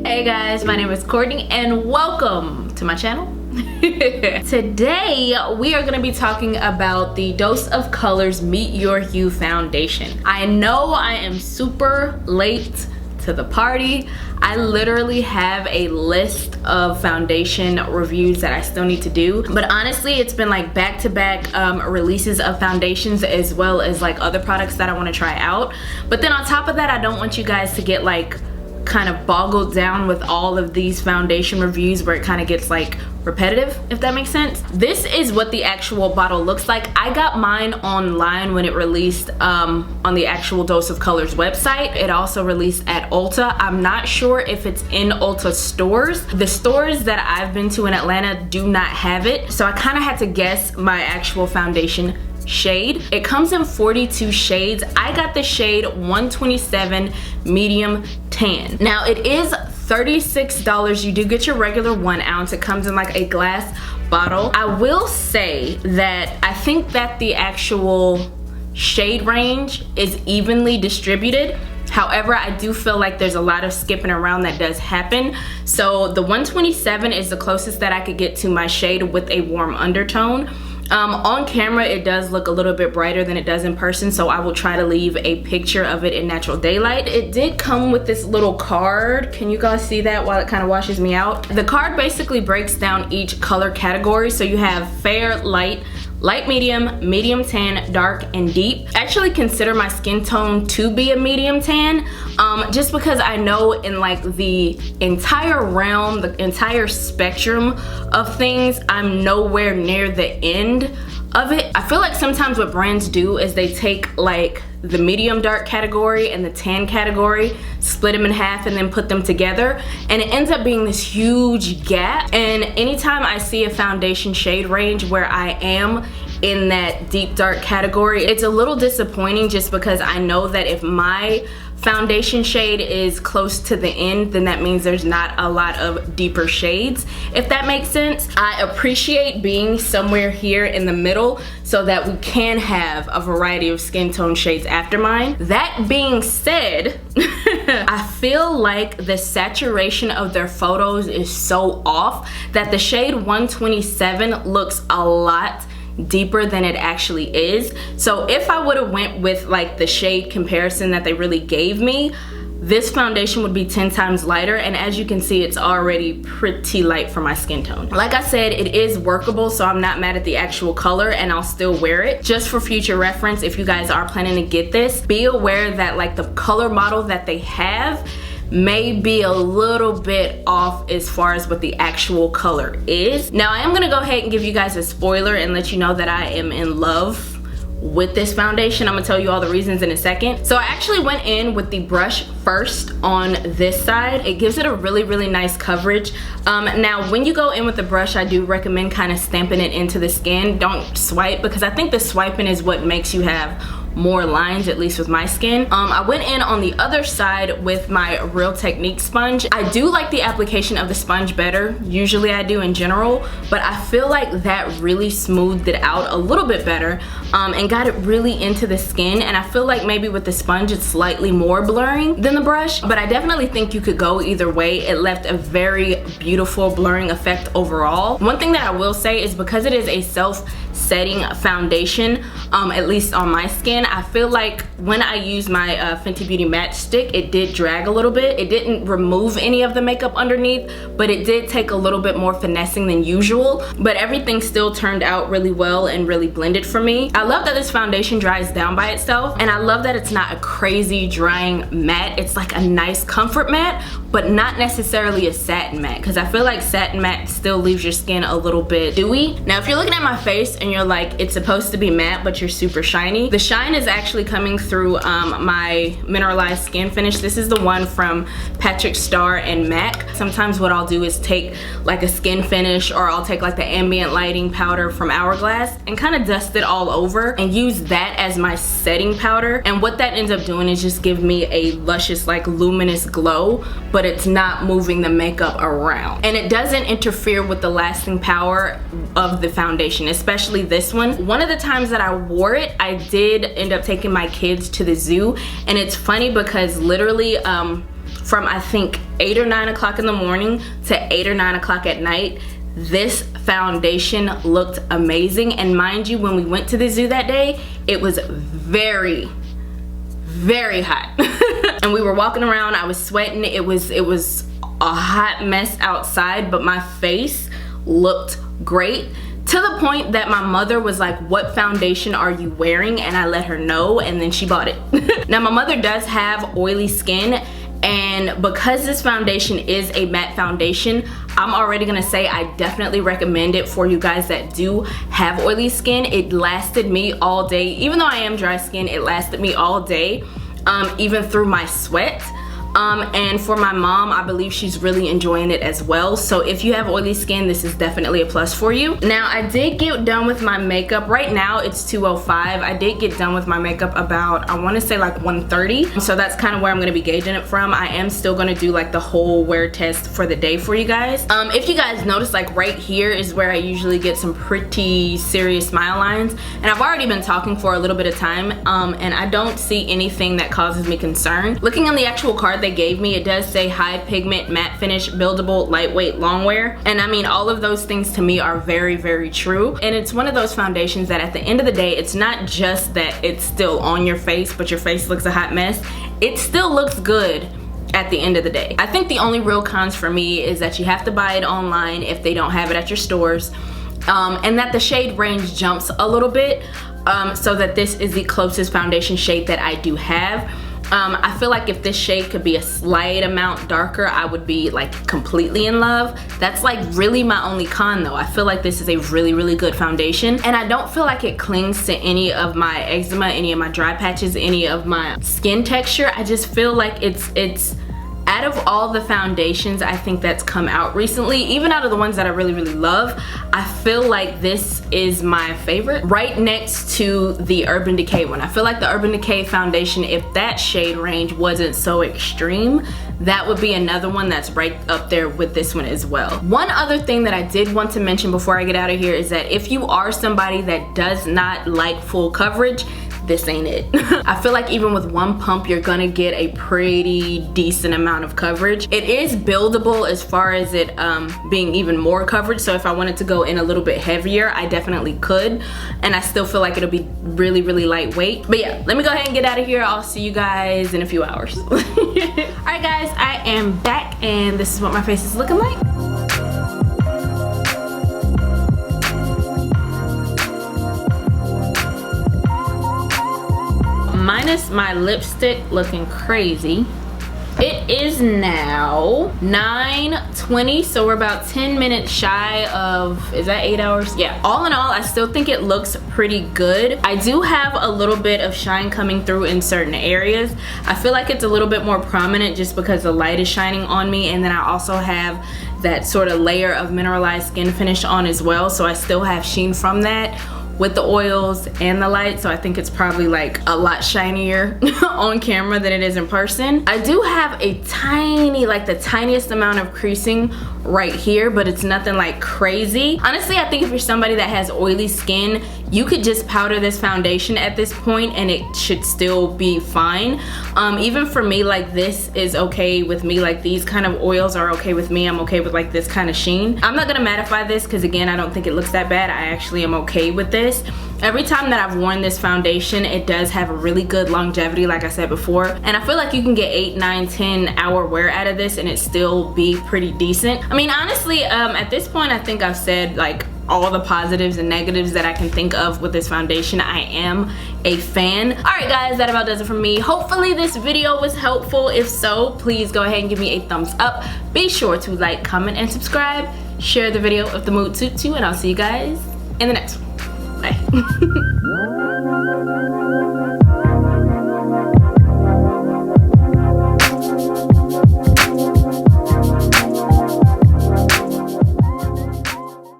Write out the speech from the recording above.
Hey guys, my name is Courtney and welcome to my channel. Today we are going to be talking about the Dose of Colors Meet Your Hue foundation. I know I am super late to the party. I literally have a list of foundation reviews that I still need to do, but honestly it's been like back-to-back releases of foundations as well as like other products that I want to try out. But then on top of that, I don't want you guys to get like kind of boggled down with all of these foundation reviews where it kind of gets like repetitive, if that makes sense. This is what the actual bottle looks like. I got mine online when it released on the actual Dose of Colors website. It also released at Ulta. I'm not sure if it's in Ulta stores. The stores that I've been to in Atlanta do not have it, so I kind of had to guess my actual foundation shade. It comes in 42 shades. I got the shade 127 medium tan. Now it is $36. You do get your regular 1 ounce. It comes in like a glass bottle. I will say that I think that the actual shade range is evenly distributed. However, I do feel like there's a lot of skipping around that does happen. So the 127 is the closest that I could get to my shade with a warm undertone. On camera it does look a little bit brighter than it does in person, so I will try to leave a picture of it in natural daylight. It did come with this little card. Can you guys see that while it kind of washes me out? The card basically breaks down each color category. So you have fair, light, light medium, medium tan, dark, and deep. I actually consider my skin tone to be a medium tan, just because I know in like the entire realm, the entire spectrum of things, I'm nowhere near the end of it. I feel like sometimes what brands do is they take like the medium dark category and the tan category, split them in half and then put them together, and it ends up being this huge gap. And anytime I see a foundation shade range where I am in that deep dark category, it's a little disappointing, just because I know that if my foundation shade is close to the end, then that means there's not a lot of deeper shades, if that makes sense. I appreciate being somewhere here in the middle so that we can have a variety of skin tone shades after mine. That being said, I feel like the saturation of their photos is so off that the shade 127 looks a lot deeper than it actually is. So if I would have went with like the shade comparison that they really gave me, this foundation would be 10 times lighter, and as you can see, it's already pretty light for my skin tone. Like I said, it is workable, so I'm not mad at the actual color, and I'll still wear it. Just for future reference, if you guys are planning to get this, be aware that like the color model that they have may be a little bit off as far as what the actual color is. Now I am gonna go ahead and give you guys a spoiler and let you know that I am in love with this foundation. I'm gonna tell you all the reasons in a second. So I actually went in with the brush first on this side. It gives it a really nice coverage. Now when you go in with the brush, I do recommend kind of stamping it into the skin. Don't swipe, because I think the swiping is what makes you have more lines, at least with my skin. I went in on the other side with my Real Technique sponge. I do like the application of the sponge better. Usually I do in general, but I feel like that really smoothed it out a little bit better and got it really into the skin. And I feel like maybe with the sponge it's slightly more blurring than the brush, but I definitely think you could go either way. It left a very beautiful blurring effect overall. One thing that I will say is because it is a self-setting foundation, at least on my skin, I feel like when I used my Fenty Beauty Match Stick, it did drag a little bit. It didn't remove any of the makeup underneath, but it did take a little bit more finessing than usual. But everything still turned out really well and really blended for me. I love that this foundation dries down by itself, and I love that it's not a crazy drying matte. It's like a nice comfort matte, but not necessarily a satin matte, because I feel like satin matte still leaves your skin a little bit dewy. Now if you're looking at my face and you're like, it's supposed to be matte but you're super shiny, the shine is actually coming through my Mineralize skin finish. This is the one from PatrickStarrr and MAC. Sometimes what I'll do is take like a skin finish, or I'll take like the ambient lighting powder from Hourglass and kind of dust it all over and use that as my setting powder. And what that ends up doing is just give me a luscious, like luminous glow, but it's not moving the makeup around. And it doesn't interfere with the lasting power of the foundation, especially this one. One of the times that I wore it, I did end up taking my kids to the zoo, and it's funny because literally from I think 8 or 9 o'clock in the morning to 8 or 9 o'clock at night, this foundation looked amazing. And mind you, when we went to the zoo that day, it was very, very hot. And we were walking around, I was sweating. It was a hot mess outside, but my face looked great, to the point that my mother was like, what foundation are you wearing? And I let her know, and then she bought it. Now my mother does have oily skin, and because this foundation is a matte foundation, I'm already gonna say I definitely recommend it for you guys that do have oily skin. It lasted me all day. Even though I am dry skin, it lasted me all day, even through my sweat. And for my mom, I believe she's really enjoying it as well. So if you have oily skin, this is definitely a plus for you. Now, I did get done with my makeup. Right now, it's 2:05. I did get done with my makeup about, I want to say like 1:30. So that's kind of where I'm going to be gauging it from. I am still going to do like the whole wear test for the day for you guys. If you guys notice, like right here is where I usually get some pretty serious smile lines. And I've already been talking for a little bit of time, and I don't see anything that causes me concern. Looking on the actual card they gave me, it does say high pigment, matte finish, buildable, lightweight, long wear. And I mean, all of those things to me are very, very true. And it's one of those foundations that at the end of the day, it's not just that it's still on your face, but your face looks a hot mess. It still looks good at the end of the day. I think the only real cons for me is that you have to buy it online if they don't have it at your stores, and that the shade range jumps a little bit, so that this is the closest foundation shade that I do have. I feel like if this shade could be a slight amount darker, I would be like completely in love. That's like really my only con though. I feel like this is a really, really good foundation, and I don't feel like it clings to any of my eczema, any of my dry patches, any of my skin texture. I just feel like it's out of all the foundations I think that's come out recently, even out of the ones that I really, really love, I feel like this is my favorite, right next to the Urban Decay one. I feel like the Urban Decay foundation, if that shade range wasn't so extreme, that would be another one that's right up there with this one as well. One other thing that I did want to mention before I get out of here is that if you are somebody that does not like full coverage, this ain't it. I feel like even with one pump, you're gonna get a pretty decent amount of coverage. It is buildable as far as it being even more coverage, so if I wanted to go in a little bit heavier, I definitely could, and I still feel like it'll be really, really lightweight. But yeah, let me go ahead and get out of here. I'll see you guys in a few hours. Alright guys, I am back, and this is what my face is looking like. Minus my lipstick looking crazy. It is now 9:20, so we're about 10 minutes shy of, is that 8 hours? Yeah, all in all, I still think it looks pretty good. I do have a little bit of shine coming through in certain areas. I feel like it's a little bit more prominent just because the light is shining on me, and then I also have that sort of layer of mineralized skin finish on as well, so I still have sheen from that with the oils and the light, so I think it's probably like a lot shinier on camera than it is in person. I do have a tiny, like the tiniest amount of creasing right here, but it's nothing like crazy. Honestly, I think if you're somebody that has oily skin, you could just powder this foundation at this point and it should still be fine. Even for me, like this is okay with me. Like these kind of oils are okay with me. I'm okay with like this kind of sheen. I'm not gonna mattify this because again, I don't think it looks that bad. I actually am okay with this. Every time that I've worn this foundation, it does have a really good longevity, like I said before, and I feel like you can get 8, 9, 10 hour wear out of this and it still be pretty decent. I mean, honestly, at this point, I think I've said like all the positives and negatives that I can think of with this foundation. I am a fan. Alright guys, that about does it for me. Hopefully this video was helpful. If so, please go ahead and give me a thumbs up. Be sure to like, comment, and subscribe. Share the video if the mood suits you, and I'll see you guys in the next one. Bye.